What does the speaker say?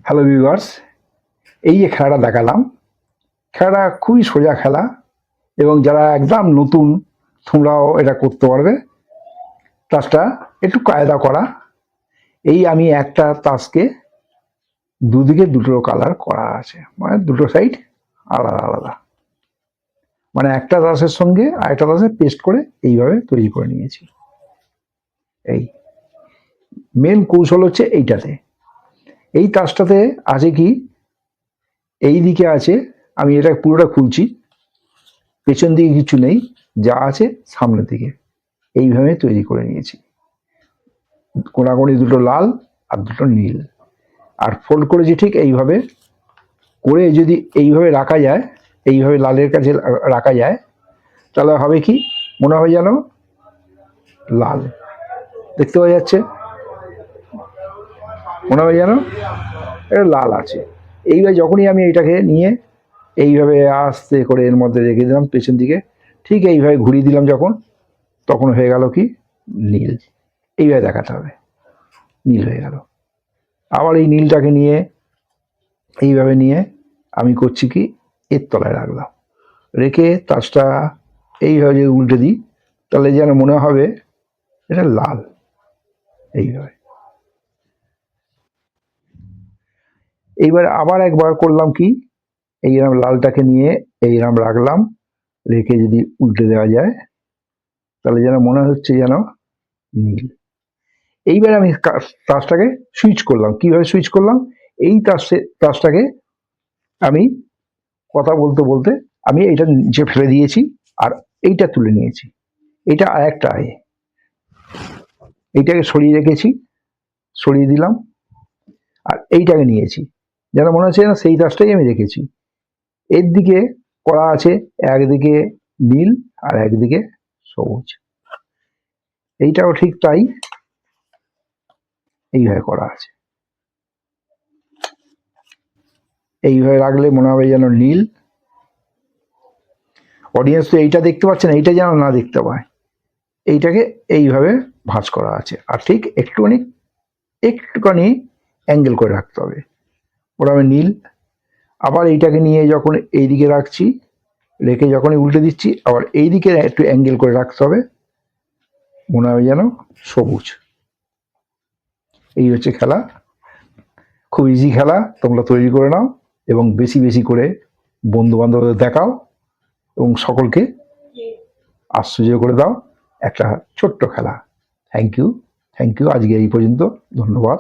Hello viewers, এই যে খেলাটা দেখালাম, খেলাটা খুবই সোজা খেলা এবং যারা একদম নতুন তোমরাও এটা করতে পারবে। তাসটা একটু কায়দা করা। এই আমি একটা তাসকে দুদিকে দুটো কালার করা আছে, মানে দুটো সাইড আলাদা আলাদা, মানে একটা তাসের সঙ্গে আরেকটা তাসে পেস্ট করে এইভাবে তৈরি করে নিয়েছি। এই মেন কৌশল হচ্ছে এইটাতে। এই তাসটাতে আছে কি, এই দিকে আছে, আমি এটা পুরোটা খুলছি, পেছন দিকে কিছু নেই, যা আছে সামনের দিকে এইভাবে তৈরি করে নিয়েছি। কোনাকুনি দুটো লাল আর দুটো নীল, আর ফোল্ড করেছি ঠিক এইভাবে করে। যদি এইভাবে রাখা যায়, এইভাবে লালের কাছে রাখা যায়, তাহলে হবে কি, মনে হয় যেন লাল দেখতে পাওয়া যাচ্ছে, মনে হয় যেন এটা লাল আছে। এইভাবে যখনই আমি এইটাকে নিয়ে এইভাবে আস্তে করে এর মধ্যে রেখে দিলাম পেছন দিকে, ঠিক এইভাবে ঘুরিয়ে দিলাম যখন, তখন হয়ে গেল কি নীল। এইভাবে দেখাতে হবে, নীল হয়ে গেল। আবার এই নীলটাকে নিয়ে এইভাবে নিয়ে আমি করছি কি, এর তলায় রাখলাম, রেখে তাসটা এইভাবে যদি উল্টে দিই, তাহলে যেন মনে হবে এটা লাল। এইভাবে এইবার আবার একবার করলাম কি, এইরকম লালটাকে নিয়ে এইরকম রাখলাম, রেখে যদি উল্টে দেওয়া যায়, তাহলে যেন মনে হচ্ছে যেন নীল। এইবার আমি তাসটাকে সুইচ করলাম। কিভাবে সুইচ করলাম, এই তাসটাকে আমি কথা বলতে বলতে আমি এইটা নিচে ফেলে দিয়েছি, আর এইটা তুলে নিয়েছি। এটা আর একটা আয়, এইটাকে সরিয়ে রেখেছি, সরিয়ে দিলাম, আর এইটাকে নিয়েছি, যেন মনে হচ্ছে না সেই তাসটাই আমি রেখেছি। এর দিকে করা আছে একদিকে নীল আর একদিকে সবুজ, এইটাও ঠিক তাই, এইভাবে করা আছে। এইভাবে রাখলে মনে হবে যেন নীল। অডিয়েন্স তো এইটা দেখতে পাচ্ছে না, এইটা যেন না দেখতে পায়, এইটাকে এইভাবে ভাঁজ করা আছে। আর ঠিক একটুখানি অ্যাঙ্গেল করে রাখতে হবে, ওটা আমি নীল। আবার এইটাকে নিয়ে যখন এইদিকে রাখছি, রেখে যখনই উল্টে দিচ্ছি, আবার এইদিকে একটু অ্যাঙ্গেল করে রাখতে হবে, মনে হবে যেন সবুজ। এই হচ্ছে খেলা, খুব ইজি খেলা, তোমরা তৈরি করে নাও এবং বেশি বেশি করে বন্ধু বান্ধবদের দেখাও এবং সকলকে আশ্চর্য করে দাও। একটা ছোট্ট খেলা। থ্যাংক ইউ, আজকে এই পর্যন্ত, ধন্যবাদ।